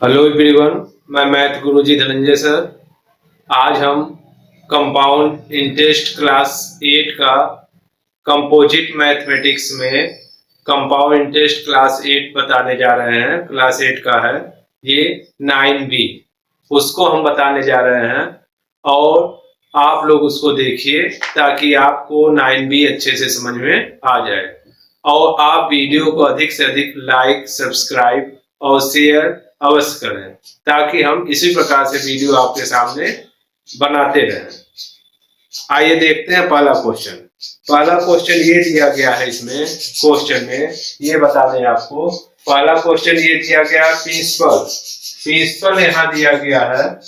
Hello everyone, मैं math गुरुजी Dhananjay sir. आज हम कंपाउंड इंटरेस्ट क्लास 8 का कंपोजिट मैथमेटिक्स में कंपाउंड इंटरेस्ट क्लास 8 बताने जा रहे हैं। क्लास 8 का है ये 9B, उसको हम बताने जा रहे हैं और आप लोग उसको देखिए ताकि आपको 9B अच्छे से समझ में आ जाए। और आप वीडियो को अधिक से अधिक लाइक, सब्सक्राइब और शेयर अवश्य करें ताकि हम इसी प्रकार से वीडियो आपके सामने बनाते रहें। आइए देखते हैं पहला क्वेश्चन। पहला क्वेश्चन ये दिया गया है, इसमें क्वेश्चन में ये बता दें आपको। पहला क्वेश्चन ये दिया गया है प्रिंसिपल यहाँ दिया गया है।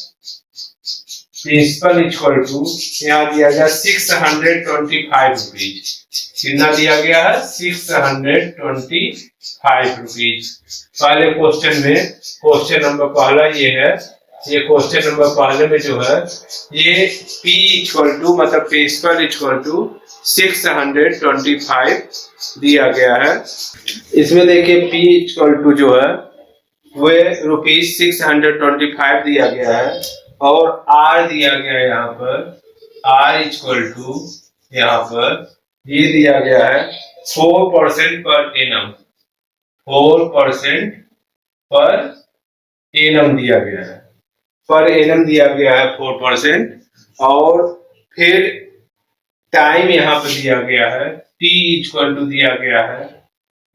प्रिंसिपल इक्वल टू यहाँ दिया गया 625 रुपीज। कितना दिया गया है? 625 रुपीज। पहले क्वेश्चन में क्वेश्चन नंबर पहला ये है। ये क्वेश्चन नंबर पहले में जो है ये P इक्वल टू मतलब प्रिंसिपल इक्वल टू 625 दिया गया है। इसमें देखिए P इक्वल टू जो है वो ₹625 दिया गया है और R दिया गया है यहाँ पर। R इक्वल टू यहाँ पर ये दिया गया है 4% पर एनम। 4% पर एनम दिया गया है। पर एनम दिया गया है 4%। और फिर टाइम यहाँ पर दिया गया है T इक्वल टू दिया गया है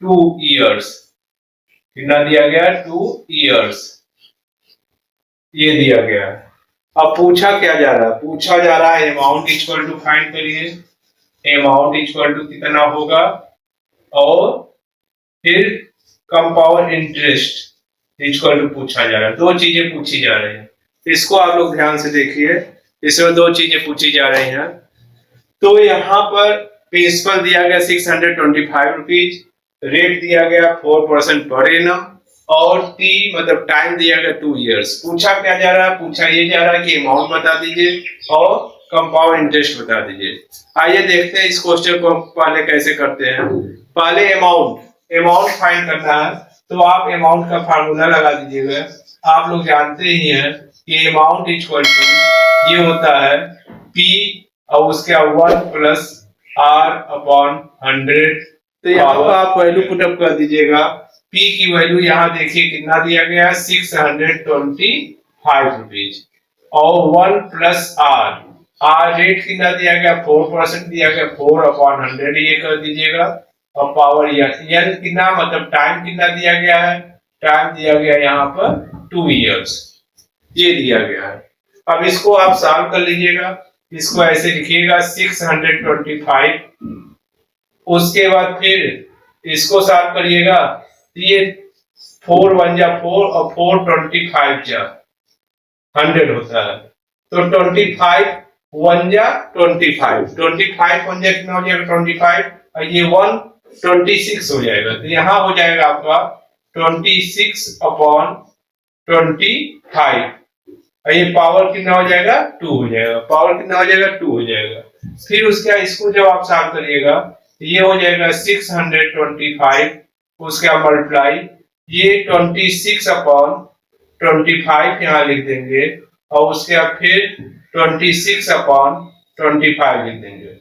2 इयर्स। कितना दिया गया? 2 इयर्स ये दिया गया है। अब पूछा क्या जा रहा है? पूछा जा रहा है अमाउंट इक्वल टू फाइंड करिए। अमाउंट इक्वल टू कितना होगा और फिर कंपाउंड इंटरेस्ट इक्वल टू पूछा जा रहा है। दो चीजें पूछी जा रही हैं, इसको आप लोग ध्यान से देखिए। इसमें दो चीजें पूछी जा रही हैं। तो यहाँ पर प्रिंसिपल दिया गया 625 रुपीज, रेट दिया गया 4% पर एनम और टी मतलब टाइम दिया गया 2 इयर्स। पूछा क्या जा रहा है? पूछा ये जा रहा है कि अमाउंट बता दीजिए और कंपाउंड इंटरेस्ट बता दीजिए। आइए देखते हैं इस क्वेश्चन को पहले कैसे करते हैं। पहले अमाउंट फाइंड करना है तो आप अमाउंट का फार्मूला लगा दीजिएगा। आप लोग जानते ही हैं कि अमाउंट इक्वल टू ये होता है P और उसके 1 प्लस R अपॉन 100। तो यहाँ पर आप वैल्यू पुटअप कर दीजिएगा। P की वैल्यू यहाँ देखिए कितना दिया गया है 625 रुपीज और 1 प्लस R रेट कितना दिया गया 4% दिया गया 4 अपॉन 100 ये कर दीजिएगा। और पावर n कितना मतलब टाइम कितना दिया गया है? टाइम दिया गया यहाँ पर 2 इयर्स ये दिया गया है। अब इसको आप सॉल्व कर लीजिएगा। इसको ऐसे लिखिएगा 625। उसके बाद फिर इसको सॉल्व करिएगा। ये 4 1 जा 4 और 4 25 जा 100 होता है। तो 25 1 जा 25 1 जा कितना हो जाएगा 25 और ये 1 26 हो जाएगा। तो यहाँ हो जाएगा आपका 26 अपॉन 25 और ये पावर कितना हो जाएगा 2 हो जाएगा। पावर कितना हो जाएगा 2 हो जाएगा। फिर उसका इसको जब आप सॉल्व करिएगा ये हो जाएगा 625 उसका मल्टीप्लाई ये 26 अपॉन 25 यहाँ लिख देंगे और उसके बाद फिर 26 अपॉन 25 लिख देंगे।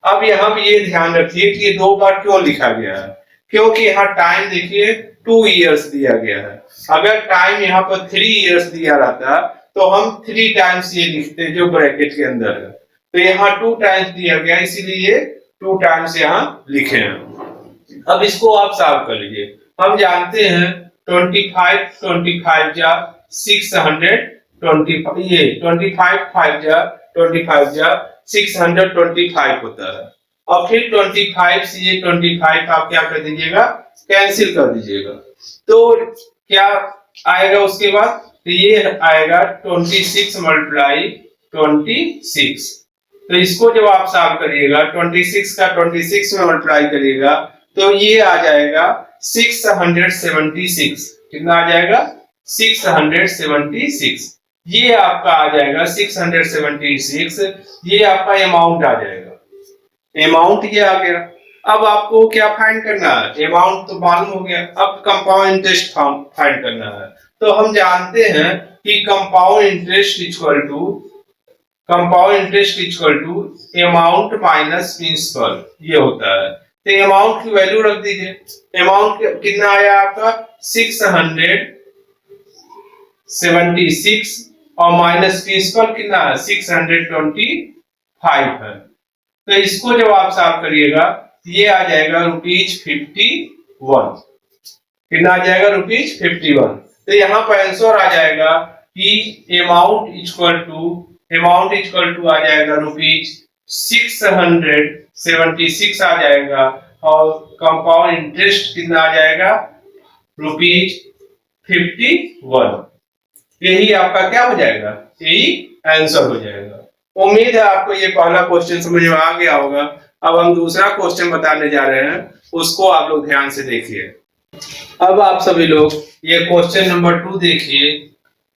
अब यहाँ पे ये ध्यान रखिए कि ये 2 बार क्यों लिखा गया है, क्योंकि यहाँ टाइम देखिए 2 इयर्स दिया गया है। अगर टाइम यहाँ पर 3 इयर्स दिया रहता तो हम 3 टाइम्स ये लिखते जो ब्रैकेट के अंदर है। तो यहाँ 2 टाइम्स दिया गया इसीलिए 2 टाइम्स यहाँ लिखे हैं। अब इसको आप सॉल्व कर लीजिए। हम जानते हैं 25 जा 625 ये 25 जा 625 होता है। और फिर 25 से ये 25 आप क्या कर दीजिएगा कैंसिल कर दीजिएगा। तो क्या आएगा उसके बाद? तो ये आएगा 26 मल्टीप्लाई 26। तो इसको जब आप सॉल्व करिएगा 26 का 26 में मल्टीप्लाई करिएगा तो ये आ जाएगा 676। कितना आ जाएगा 676। ये आपका आ जाएगा 676। ये आपका अमाउंट आ जाएगा। अमाउंट ये आ गया। अब आपको क्या फाइंड करना है? अमाउंट तो मालूम हो गया। अब कंपाउंड इंटरेस्ट फाइंड करना है। तो हम जानते हैं कि compound interest equal to amount minus principal, ये होता है। तो अमाउंट की वैल्यू रख दीजिए। अमाउंट कितना आया आपका 676 और माइनस प्रिंसिपल कितना है 625 है। तो इसको जब आप सॉल्व करिएगा ये आ जाएगा ₹51। कितना आ जाएगा ₹51। तो यहाँ पर आंसर आ जाएगा कि अमाउंट इक्वल टू आ जाएगा ₹676 आ जाएगा और कंपाउंड इंटरेस्ट कितना आ जाएगा ₹51। यही आपका क्या हो जाएगा, यही आंसर हो जाएगा। उम्मीद है आपको ये पहला क्वेश्चन समझ में आ गया होगा। अब हम दूसरा क्वेश्चन बताने जा रहे हैं, उसको आप लोग ध्यान से देखिए। अब आप सभी लोग ये क्वेश्चन नंबर 2 देखिए।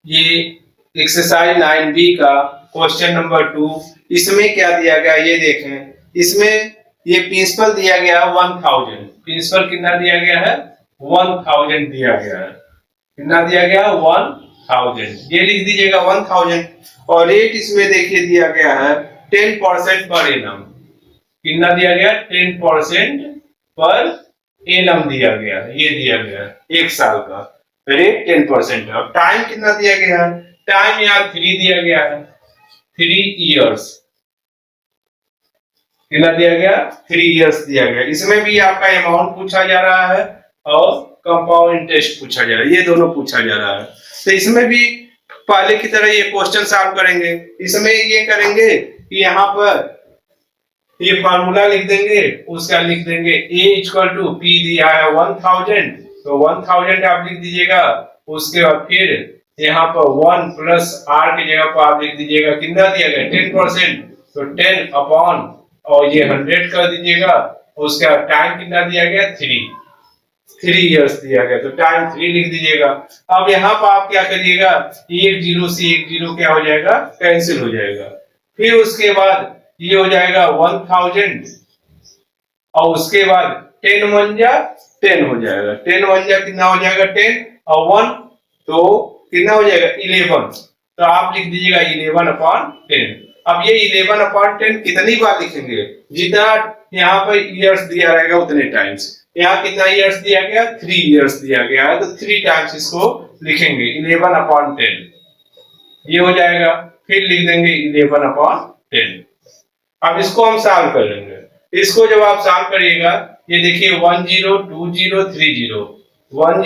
ये एक्सरसाइज 9B का क्वेश्चन नंबर 2। इसमें क्या दिया गया ये देखें। इसमें ये प्रिंसिपल दिया गया 1000। प्रिंसिपल कितना दिया गया है 1000 दिया गया है। कितना दिया गया 1000, ये लिख दीजिएगा 1000। और रेट इसमें देखिए दिया गया है 10% पर एनम। कितना दिया गया 10% पर एनम दिया गया, ये दिया गया 1 साल का रेट 10% है। अब टाइम कितना दिया गया है, टाइम यहाँ 3 दिया गया है, 3 इयर्स। कितना दिया गया 3 इयर्स दिया गया। इसमें भी आपका अमाउंट पूछा जा रहा है और कंपाउंड इंटरेस्ट पूछा जा रहा है, ये दोनों पूछा जा रहा है। तो इसमें भी पहले की तरह ये क्वेश्चन सॉल्व करेंगे। इसमें ये करेंगे कि यहाँ पर ये फार्मूला लिख देंगे, उसका लिख देंगे A इक्वल टू P दिया है 1000, तो 1000 आप लिख दीजिएगा। उसके बाद फिर यहाँ पर 1 प्लस R की जगह पर आप लिख दीजिएगा कितना दिया गया 10%, तो 10 अपॉन और ये 100 कर दीजिएगा। उसके बाद टाइम कितना दिया गया 3 इयर्स दिया गया, तो टाइम 3 लिख दीजिएगा। अब यहाँ पर आप क्या करिएगा, एक जीरो से एक जीरो क्या हो जाएगा कैंसिल हो जाएगा। फिर उसके बाद ये हो जाएगा 1000 और उसके बाद 10 1 जा 10 हो जाएगा। 10 1 जा कितना हो जाएगा 10 और 1 तो कितना हो जाएगा 11, तो आप लिख दीजिएगा 11/10। अब ये 11/10 कितनी बार लिखेंगे, जितना यहाँ पर इयर्स दिया रहेगा उतने टाइम्स। यहाँ कितना इयर्स दिया गया 3 इयर्स दिया गया है, तो 3 टाइम्स इसको लिखेंगे 11/10, ये हो जाएगा। फिर लिख देंगे 11/10। अब इसको हम सॉल्व करेंगे। इसको जब आप सॉल्व करिएगा ये देखिए 10 20 30 10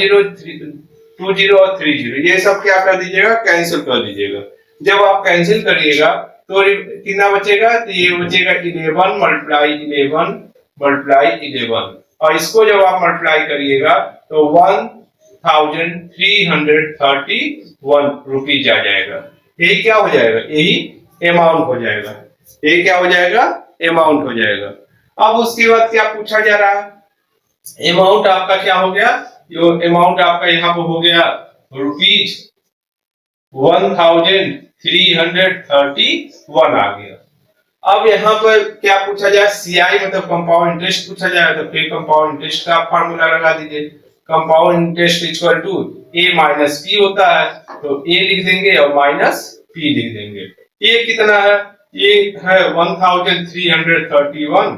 20 और 30 ये सब क्या कर दीजिएगा कैंसिल कर दीजिएगा। जब आप कैंसिल करिएगा तो कितना बचेगा, तो ये बचेगा 11 मल्टीप्लाई 11 और इसको जब आप मल्टीप्लाई करिएगा तो 1331 रुपीज आ जाएगा। यही क्या हो जाएगा, यही अमाउंट हो जाएगा। ये क्या हो जाएगा अमाउंट हो जाएगा। अब उसके बाद क्या पूछा जा रहा है, अमाउंट आपका क्या हो गया, जो अमाउंट आपका यहाँ पर हो गया ₹1331 आ गया। अब यहाँ पर क्या पूछा जाए, CI मतलब कंपाउंड इंटरेस्ट पूछा जाए, तो फिर कंपाउंड इंटरेस्ट का फार्मूला लगा दीजिए। Compound interest equal to A minus P होता है, तो A लिख देंगे और माइनस P लिख देंगे। ये कितना है, ये है 1331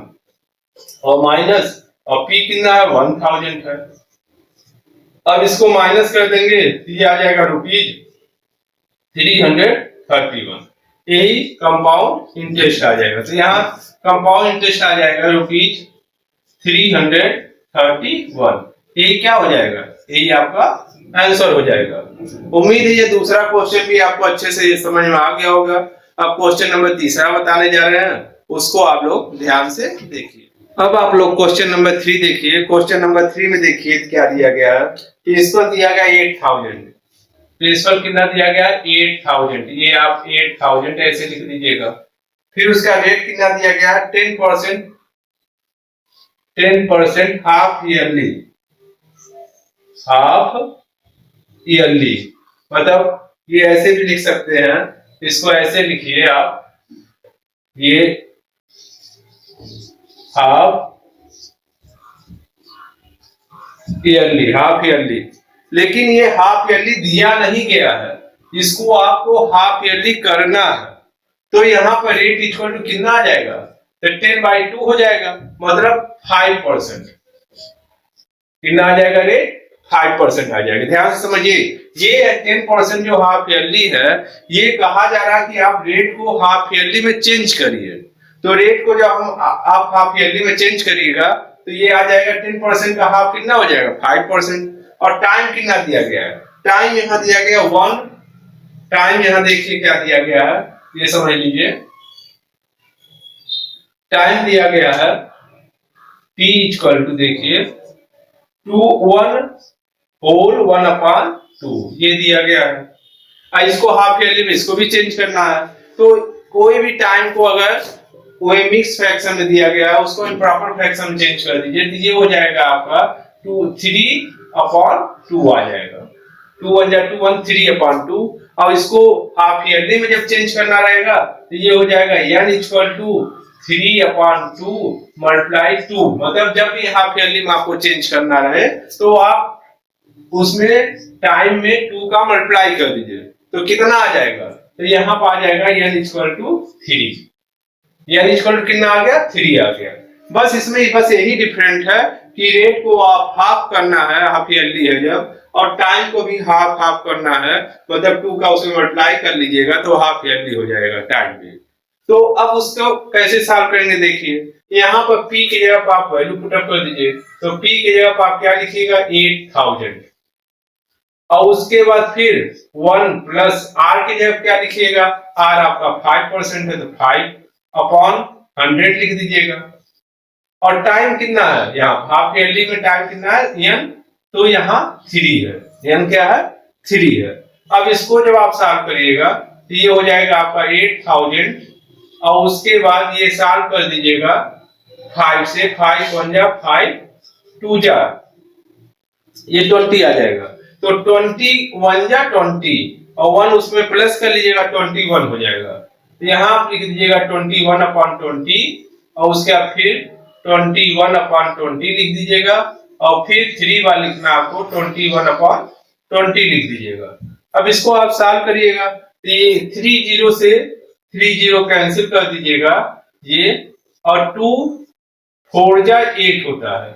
और माइनस और P कितना है 1000 है। अब इसको माइनस कर देंगे तो ये आ जाएगा ₹331, यही कंपाउंड इंटरेस्ट आ जाएगा। तो यहाँ कंपाउंड इंटरेस्ट आ जाएगा ₹331, यही क्या हो जाएगा, यही आपका आंसर हो जाएगा। उम्मीद है ये दूसरा क्वेश्चन भी आपको अच्छे से समझ में आ गया होगा। अब क्वेश्चन नंबर तीसरा बताने जा रहे हैं, उसको आप लोग ध्यान से देखिए। अब आप लोग क्वेश्चन नंबर 3 देखिए। क्वेश्चन नंबर 3 में देखिए क्या दिया गया है, प्रिंसिपल दिया गया 8000। प्रिंसिपल कितना दिया गया 8000, ये आप 8000 ऐसे लिख दीजिएगा। फिर उसका रेट कितना दिया गया 10% हाफ ईयरली, मतलब ये ऐसे भी लिख सकते हैं, इसको ऐसे लिखिए आप, ये हाफ ईयरली लेकिन ये हाफ ईयरली दिया नहीं गया है, इसको आपको हाफ ईयरली करना है। तो यहाँ पर रेट इक्वल टू कितना आ जाएगा, तो 10/2 हो जाएगा, मतलब 5%। कितना आ जाएगा रेट, 5% आ जाएगा। ध्यान से समझिए, ये 10% जो हाफ ईयरली है, ये कहा जा रहा है कि आप रेट को हाफ ईयरली में चेंज करिए। तो रेट को जब आप हाफ ईयरली में चेंज करिएगा तो ये आ जाएगा 10% का हाफ कितना हो जाएगा, 5%। और टाइम कितना दिया गया है, टाइम यहाँ दिया गया 1। टाइम यहाँ देखिए क्या दिया गया है, ये समझ लीजिए। टाइम दिया गया है t इक्वल टू देखिए 1 होल 1/2 ये दिया गया है। इसको हाफ ईयरली में इसको भी चेंज करना है। तो कोई भी टाइम को अगर कोई मिक्स फ्रैक्शन में दिया गया है उसको इम्प्रॉपर फ्रैक्शन में चेंज कर दीजिए, तो ये हो जाएगा आपका 3/2 आ जाएगा। 2 1 2 1 3/2। अब इसको हाफ ईयरली में जब चेंज करना रहेगा तो ये हो जाएगा n इक्वल टू 3/2 मल्टीप्लाई 2। मतलब जब भी हाफ ईयरली में आपको चेंज करना रहे तो आप उसमें टाइम में 2 का मल्टीप्लाई कर दीजिए, तो कितना आ जाएगा, तो यहाँ पर आ जाएगा n equal to 3। n equal to कितना आ गया, 3 आ गया। बस इसमें बस यही डिफरेंट है कि रेट को आप हाफ करना है, हाफ ईयरली है जब, और टाइम को भी हाफ हाफ करना है, मतलब 2 का उसमें मल्टीप्लाई कर लीजिएगा तो हाफ ईयरली हो जाएगा टाइम में। तो अब उसको कैसे सॉल्व करेंगे, देखिए यहाँ पर p की जगह पर आप वैल्यू पुट अप कर दीजिए। तो p की जगह पर आप क्या लिखिएगा, 8000। और उसके बाद फिर 1 प्लस r की जगह क्या लिखिएगा, r आपका 5% है तो 5/100 लिख दीजिएगा। और टाइम कितना है, यहाँ हाफ ईयरली में टाइम कितना है n, तो यहाँ 3 है, n क्या है, 3 है। अब इसको जब आप सॉल्व करिएगा तो ये हो जाएगा आपका 8000, और उसके बाद ये सॉल्व कर दीजिएगा 5 से, 5 1 जा 5 2 जा, ये 20 आ जाएगा। तो 20 1 जा 20 और 1 उसमें प्लस कर लीजिएगा, 21 हो जाएगा। तो यहाँ आप लिख दीजिएगा 21/20 और उसके बाद फिर 21/20 लिख दीजिएगा, और फिर 3 बार लिखना आपको 21/20 लिख दीजिएगा। अब इसको आप सॉल्व करिएगा तो ये 30 से 30 कैंसिल कर दीजिएगा ये, और 2 4 जा 8 होता है,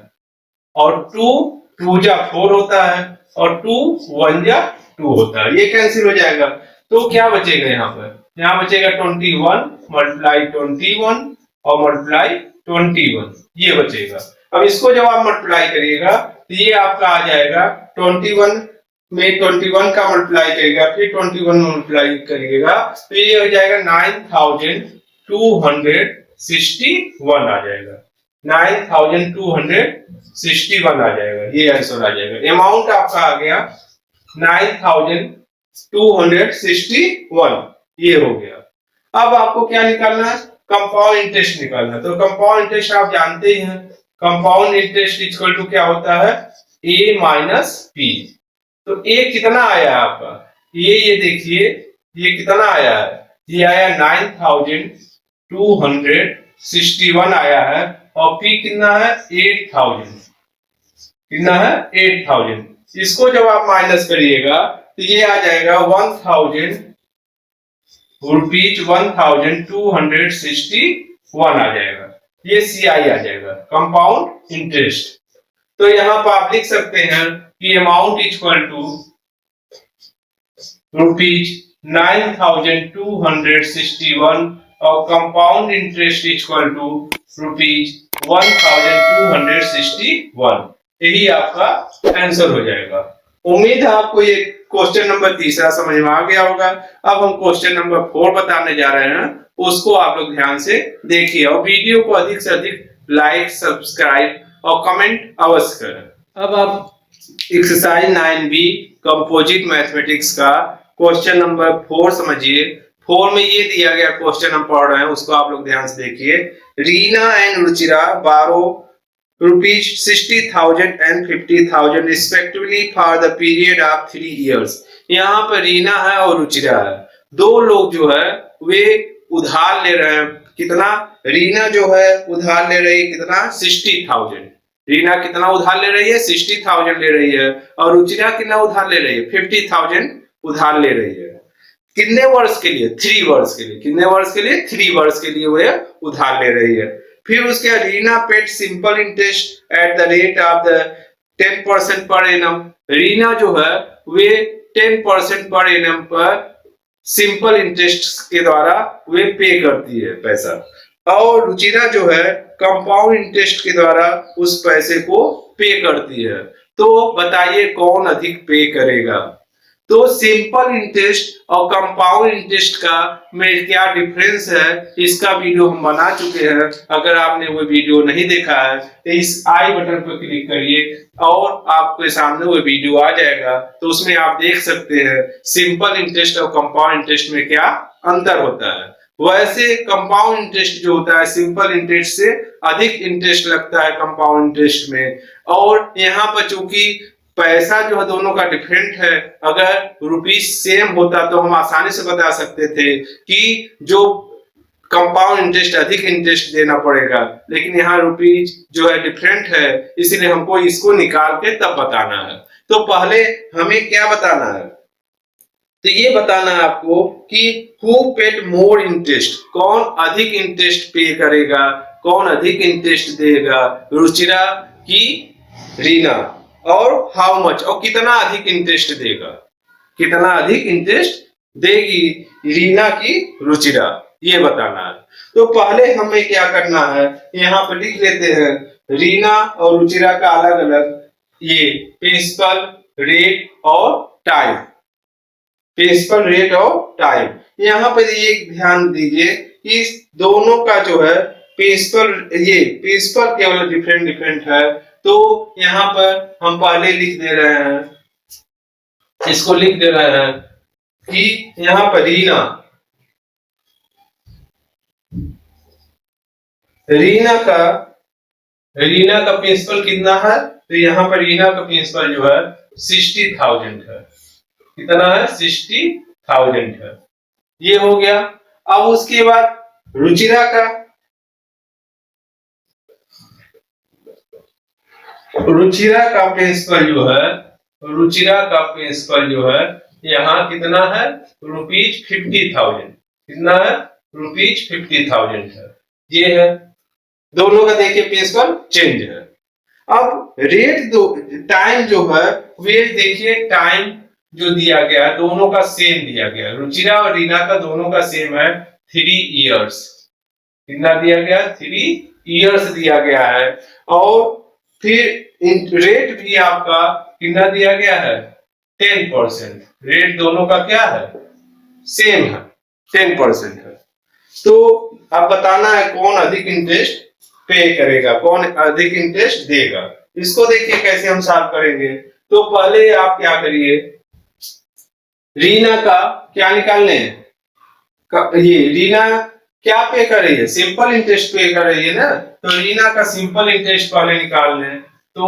और 2 2 जा 4 होता है, और 2 1 जा 2 होता है, ये कैंसिल हो जाएगा। तो क्या बचेगा यहाँ पर, यहाँ बचेगा 21 मल्टीप्लाई 21 और मल्टीप्लाई 21, ये बचेगा। अब इसको जब आप मल्टीप्लाई करिएगा तो ये आपका आ जाएगा 21 में 21 का मल्टीप्लाई करिएगा, फिर 21 मल्टीप्लाई करिएगा तो ये हो जाएगा 9261 आ जाएगा, 9261 आ जाएगा, ये आंसर आ जाएगा। अमाउंट आपका आ गया 9261, ये हो गया। अब आपको क्या निकालना है, कंपाउंड इंटरेस्ट निकालना है। तो कंपाउंड इंटरेस्ट आप जानते ही हैं, कंपाउंड इंटरेस्ट इक्वल टू क्या होता है, a माइनस पी। तो a कितना आया आपका, ये देखिए ये कितना आया है, ये आया 9261 आया है, और p कितना है 8000, कितना है 8000। इसको जब आप माइनस करिएगा तो ये आ जाएगा 1000 रुपीज 1261 आ जाएगा, ये CI आ जाएगा, कंपाउंड इंटरेस्ट। तो यहाँ पर आप लिख सकते हैं कि अमाउंट इक्वल टू रुपीज 9261 और compound interest equal to rupees 1261। यही आपका आंसर हो जाएगा। उम्मीद है आपको ये क्वेश्चन नंबर 3 समझ में आ गया होगा। अब हम क्वेश्चन नंबर 4 बताने जा रहे हैं, उसको आप लोग ध्यान से देखिए और वीडियो को अधिक से अधिक लाइक, सब्सक्राइब और कमेंट अवश्य करें। अब आप एक्सरसाइज 9B कंपोजिट मैथमेटिक्स का क्वेश्चन नंबर 4 समझिए। 4 में ये दिया गया क्वेश्चन हम पढ़ रहे हैं, उसको आप लोग ध्यान से देखिए। रीना एंड रुचिरा बारो rupees 60,000 and 50,000 respectively for the period of 3 years। यहाँ पर रीना है और रुचिरा है, दो लोग जो है वे उधार ले रहे हैं। कितना, रीना जो है उधार ले रही कितना 60,000, रीना कितना उधार ले रही है? 60,000 ले रही है। और रुचिरा कितना उधार ले रही है? 50,000 उधार ले रही है। कितने वर्ष के लिए? 3 वर्ष के लिए। कितने वर्ष के लिए? 3 वर्ष के लिए वह उधार ले रही है। फिर उसके बाद Reena paid simple interest at the rate of the 10% per annum. Reena जो है वे 10% पर एनम पर सिंपल इंटरेस्ट के द्वारा वे पे करती है पैसा, और रुचिरा जो है कंपाउंड इंटरेस्ट के द्वारा उस पैसे को पे करती है। तो बताइए कौन अधिक पे करेगा? तो सिंपल इंटरेस्ट और कंपाउंड इंटरेस्ट का में क्या डिफरेंस है, इसका वीडियो हम बना चुके हैं। अगर आपने वो वीडियो नहीं देखा है तो इस आई बटन पर क्लिक करिए और आपके सामने वो वीडियो आ जाएगा। तो उसमें आप देख सकते हैं सिंपल इंटरेस्ट और कंपाउंड इंटरेस्ट में क्या अंतर होता है। वैसे कंपाउंड इंटरेस्ट जो होता है सिंपल इंटरेस्ट से अधिक इंटरेस्ट लगता है कंपाउंड इंटरेस्ट में। और यहाँ पर चूंकि पैसा जो है दोनों का डिफरेंट है, अगर रुपीस सेम होता तो हम आसानी से बता सकते थे कि जो कंपाउंड इंटरेस्ट अधिक इंटरेस्ट देना पड़ेगा, लेकिन यहाँ रुपीस जो है डिफरेंट है, इसलिए हमको इसको निकाल के तब बताना है। तो पहले हमें क्या बताना है? तो ये बताना है आपको कि हु पेड मोर इंटरेस्ट, कौन अधिक इंटरेस्ट पे करेगा, कौन अधिक इंटरेस्ट देगा, रुचिरा की रीना, और हाउ मच, और कितना अधिक इंटरेस्ट देगा, कितना अधिक इंटरेस्ट देगी रीना की रुचिरा, ये बताना है। तो पहले हमें क्या करना है, यहाँ पर लिख लेते हैं रीना और रुचिरा का अलग अलग ये प्रिंसिपल रेट और टाइम, प्रिंसिपल रेट और टाइम। यहाँ पर ये ध्यान दीजिए कि दोनों का जो है प्रिंसिपल केवल डिफरेंट है। तो यहाँ पर हम पहले लिख दे रहे हैं, इसको लिख दे रहे हैं कि यहाँ पर रीना का प्रिंसिपल कितना है? तो यहाँ पर रीना का प्रिंसिपल जो है 60,000 है। कितना है? 60,000 है। ये हो गया। अब उसके बाद रुचिरा का प्रिंसिपल जो है यहाँ कितना है? ₹50,000। कितना है? ₹50,000 है। ये है, दोनों का देखिए प्रिंसिपल चेंज है। अब रेट टाइम जो है वे देखिए टाइम जो दिया गया है दोनों का सेम दिया गया है। रुचिरा और रीना का दोनों का सेम है 3 इयर्स। कितना दिया गया? 3 इयर्स दिया गया है। और फिर रेट भी आपका कितना दिया गया है? 10%। रेट दोनों का क्या है? सेम है, 10% है। तो अब बताना है कौन अधिक इंटरेस्ट पे करेगा, कौन अधिक इंटरेस्ट देगा। इसको देखिए कैसे हम सॉल्व करेंगे। तो पहले आप क्या करिए, रीना का क्या निकालने हैं? ये रीना क्या पे कर रही है? सिंपल इंटरेस्ट पे कर रही है ना, तो रीना का सिंपल इंटरेस्ट पहले निकाल लें। तो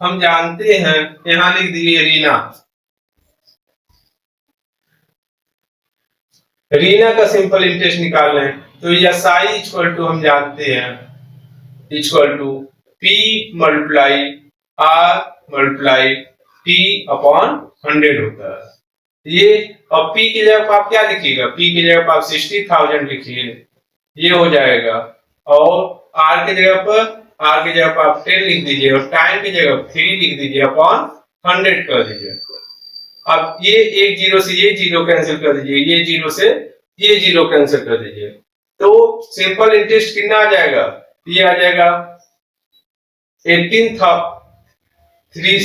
हम जानते हैं, यहां लिख दिए रीना का सिंपल इंटरेस्ट निकाल लें। तो एसआई इक्वल टू हम जानते हैं equal to P multiply R multiply T upon 100 होता है। ये और पी की जगह आप क्या लिखिएगा? पी की जगह आप 60,000 लिखिए, ये हो जाएगा। और आर की जगह पर आप 10 लिख दीजिए और टाइम की जगह 3 लिख दीजिए अपॉन 100 कर दीजिए। अब ये एक जीरो से ये जीरो कैंसिल कर दीजिए, ये जीरो से ये जीरो कैंसिल कर दीजिए। तो सिंपल इंटरेस्ट कितना आ जाएगा? ये आ जाएगा 18 था, 3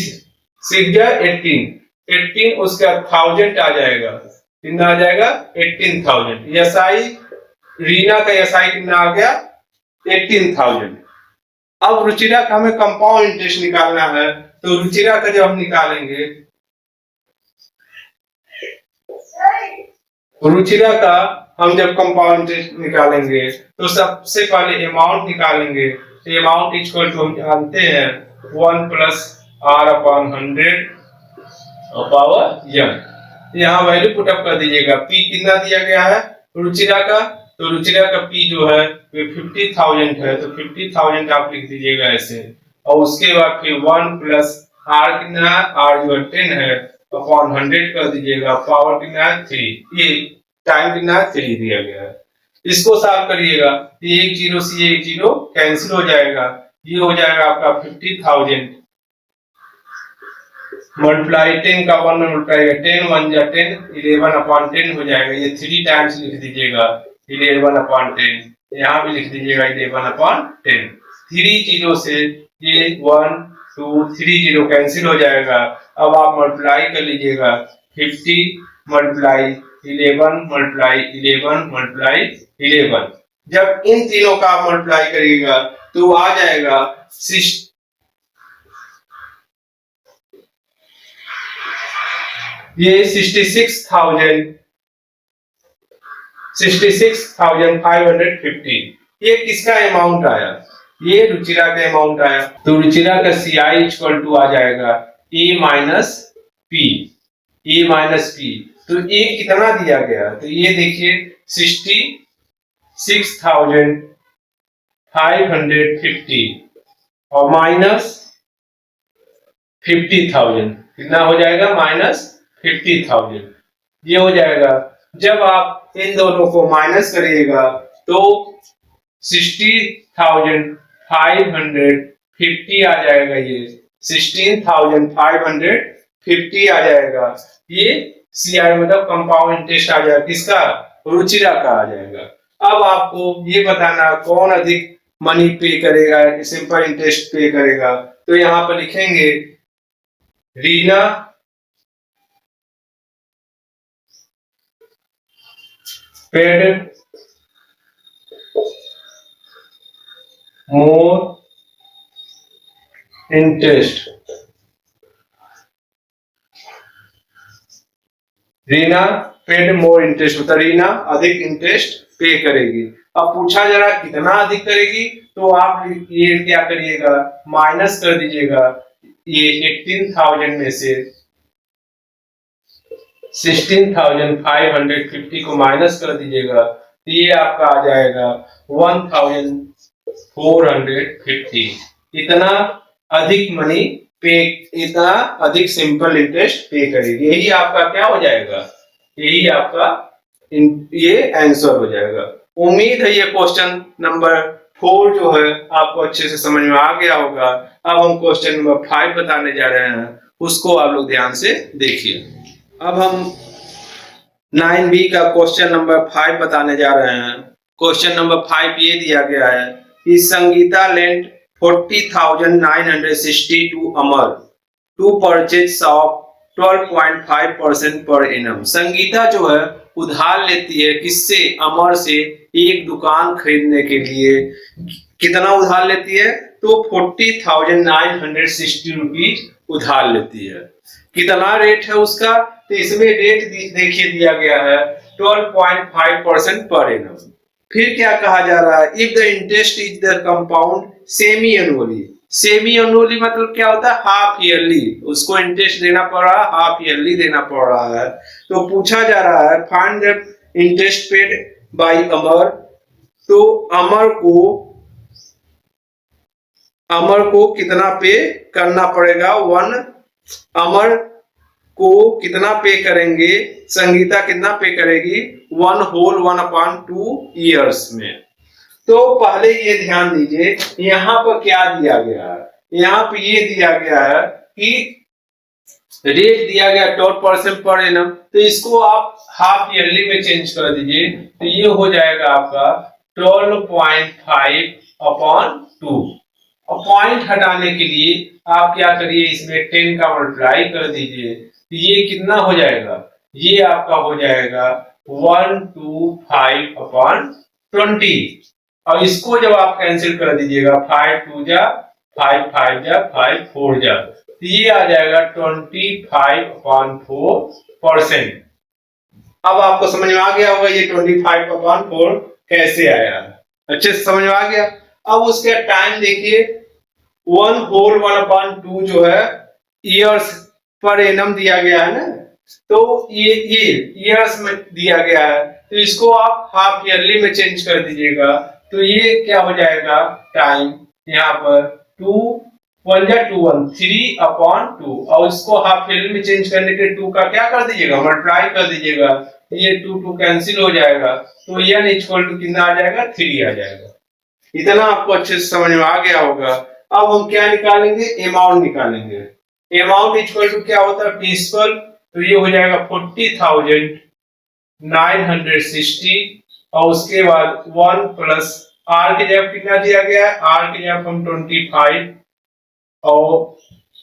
6 18 उसका 1000 आ जाएगा। कितना आ जाएगा? 18,000। एसआई रीना का एसआई कितना आ गया? 18,000। अब रुचिरा का हमें कंपाउंड इंटरेस्ट निकालना है। तो रुचिरा का जब हम निकालेंगे, रुचिरा का हम जब कंपाउंड इंटरेस्ट निकालेंगे तो सबसे पहले अमाउंट निकालेंगे। तो अमाउंट इक्वल टू हम जानते हैं 1 plus R upon 100 power n। यहाँ वैल्यू पुट अप कर दीजिएगा। पी कितना दिया गया है रुचिरा का? तो रुचिरा का पी जो है 50,000 है, तो 50,000 आप लिख दीजिएगा ऐसे। और उसके बाद फिर 1 प्लस आर कितना है, आर जो 10 है अपॉन 100 कर दीजिएगा, पावर कितना है 3, ये टाइम कितना है 3 दिया गया है। इसको सॉल्व करिएगा, एक जीरो से एक जीरो कैंसिल हो जाएगा, ये हो जाएगा आपका 50,000 मल्टीप्लाई 10 का 1 मल्टीप्लाई 10 1 जा 10 11 अपॉन 10 हो जाएगा, ये 3 टाइम्स लिख दीजिएगा 11 अपॉन 10, यहाँ भी लिख दीजिएगा 11 अपॉन 10। 3 जीरो से ये 1 2 3 जीरो कैंसिल हो जाएगा। अब आप मल्टीप्लाई कर लीजिएगा 50 मल्टीप्लाई 11 मल्टीप्लाई 11 मल्टीप्लाई 11, जब इन तीनों का आप मल्टीप्लाई करिएगा तो आ जाएगा ये 66,550, ये किसका अमाउंट आया, ये रुचिरा का अमाउंट आया। तो रुचिरा का CI इक्वल टू आ जाएगा A minus P, A minus P. तो ए कितना दिया गया, तो ये देखिए 66,550 और माइनस 50,000 कितना हो जाएगा, माइनस 50,000 ये हो जाएगा। जब आप इन दोनों को माइनस करिएगा तो 60,550 आ जाएगा, ये 16,550 आ जाएगा। ये CI मतलब कंपाउंड इंटरेस्ट आ जाएगा, किसका, रुचिरा का आ जाएगा। अब आपको ये बताना कौन अधिक मनी पे करेगा, सिंपल इंटरेस्ट पे करेगा। तो यहाँ पर लिखेंगे Reena paid more interest, Reena paid more interest मतलब रीना अधिक इंटरेस्ट पे करेगी। अब पूछा जरा कितना अधिक करेगी, तो आप ये क्या करिएगा, माइनस कर दीजिएगा, ये 18,000 में से 16,550 को माइनस कर दीजिएगा, तो ये आपका आ जाएगा 1,450। इतना अधिक मनी पे, इतना अधिक सिंपल इंटरेस्ट पे करेगी, यही आपका क्या हो जाएगा, यही आपका ये आंसर हो जाएगा। उम्मीद है ये क्वेश्चन नंबर 4 जो है आपको अच्छे से समझ में आ गया होगा। अब हम क्वेश्चन नंबर 5 बताने जा रहे हैं, उसको आप लोग ध्यान से देखिए। अब हम 9B का क्वेश्चन नंबर 5 बताने जा रहे हैं। क्वेश्चन नंबर 5 ये दिया गया है कि Sangeeta lent 40,960 to Amar to purchase of 12.5% per annum. Sangeeta जो है उधार लेती है किससे, अमर से, एक दुकान खरीदने के लिए। कितना उधार लेती है, तो 40,960 रुपीज उधार लेती है। कितना रेट है उसका, तो इसमें रेट देखिए दिया गया है 12.5% पर एनम। फिर क्या कहा जा रहा है, if the interest is the compound semi annually. Semi annually मतलब क्या होता है, हाफ ईयरली, उसको इंटरेस्ट देना पड़ रहा है, हाफ ईयरली देना पड़ रहा है। तो पूछा जा रहा है find the interest paid by Amar. तो अमर को कितना पे करना पड़ेगा, अमर को कितना पे करेंगे, संगीता कितना पे करेगी, 1 होल 1/2 ईयर्स में। तो पहले ये ध्यान दीजिए यहाँ पर क्या दिया गया है, यहाँ पे ये दिया गया है कि रेट दिया गया 12% पर एनम, तो इसको आप हाफ ईयरली में चेंज कर दीजिए, तो ये हो जाएगा आपका 12.5/2। और पॉइंट हटाने के लिए आप क्या करिए, इसमें 10 का मल्टीप्लाई कर दीजिए, तो ये कितना हो जाएगा, ये आपका हो जाएगा 125/20। और इसको जब आप कैंसिल कर दीजिएगा, 5 2 जा 5 5 जा 5 4 जा, तो ये आ जाएगा 25/4%। अब आपको समझ में आ गया होगा ये 25/4 कैसे आया, अच्छे से समझ में आ गया। अब उसके टाइम देखिए, 1 होल 1/2 जो है ईयर्स पर एनम दिया गया है ना, तो ये ईयर्स में दिया गया है, तो इसको आप हाफ ईयरली में चेंज कर दीजिएगा, तो ये क्या हो जाएगा, टाइम यहाँ पर 2 1 जा 2 1 3/2 और इसको हाफ वैल्यू में चेंज करने के 2 का क्या कर दीजिएगा, मल्टीप्लाई कर दीजिएगा, ये 2 2 कैंसिल हो जाएगा, तो n इक्वल टू कितना आ जाएगा, 3 आ जाएगा। इतना आपको अच्छे से समझ में आ गया होगा। अब हम क्या निकालेंगे, अमाउंट निकालेंगे। अमाउंट इक्वल टू क्या होता है, प्रिंसिपल, तो ये हो जाएगा 40,960 और उसके बाद 1 प्लस r की जगह कितना दिया गया है, r की जगह हम 25 और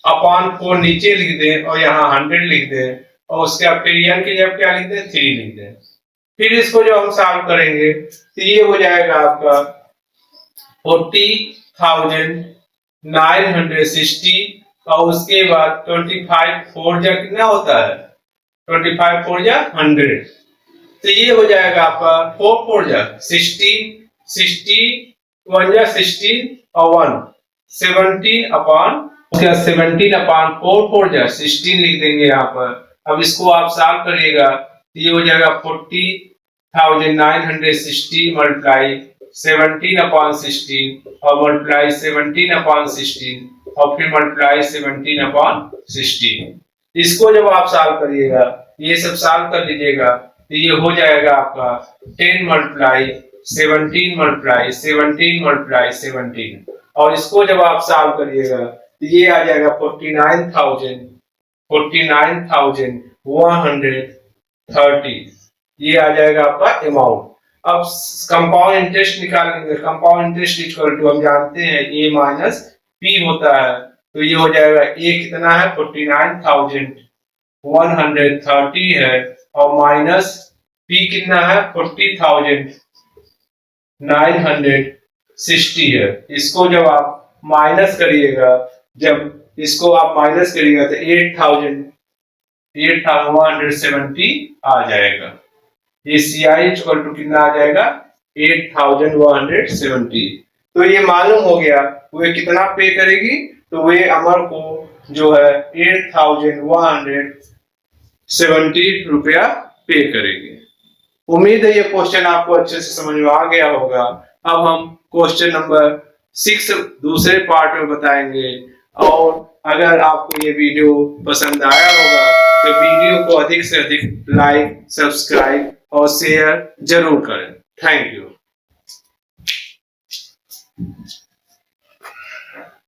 अपॉन 4 नीचे लिख दें और यहाँ 100 लिख दें और उसके बाद फिर n की जगह क्या लिख दें, 3 लिख दें। फिर इसको जब हम सॉल्व करेंगे तो ये हो जाएगा आपका 40,960 और उसके बाद 25 4 जा कितना होता है, 25 4 जा 100, तो ये हो जाएगा आपका 4 4 जा 16 60 1 जा 16 और 1 17/4 4 जा 16 लिख देंगे यहाँ पर। अब इसको आप सॉल्व करिएगा तो ये हो जाएगा 40,960 मल्टीप्लाई 17/16 और मल्टीप्लाई 17/16 और फिर मल्टीप्लाई 17/16। इसको जब आप सॉल्व करिएगा, ये सब सॉल्व कर लीजिएगा तो ये हो जाएगा आपका 10 मल्टीप्लाई 17 मल्टीप्लाई 17 मल्टीप्लाई 17 और इसको जब आप सॉल्व करिएगा तो ये आ जाएगा 49,130, ये आ जाएगा आपका अमाउंट। अब कंपाउंड इंटरेस्ट निकालेंगे। कंपाउंड इंटरेस्ट इक्वल टू हम जानते हैं a माइनस p होता है, तो ये हो जाएगा a कितना है 49,130 है और माइनस p कितना है 40,960 है। इसको जब आप माइनस करिएगा, जब इसको आप माइनस करिएगा तो 8,170 आ जाएगा। ये CI इक्वल टू कितना आ जाएगा 8,170। तो ये मालूम हो गया वे कितना पे करेगी, तो वे अमर को जो है 8,170 रुपया पे करेगी। उम्मीद है ये क्वेश्चन आपको अच्छे से समझ में आ गया होगा। अब हम क्वेश्चन नंबर 6 दूसरे पार्ट में बताएंगे और अगर आपको ये वीडियो पसंद आया होगा तो वीडियो को अधिक से अधिक लाइक, सब्सक्राइब और शेयर जरूर करें। Thank you.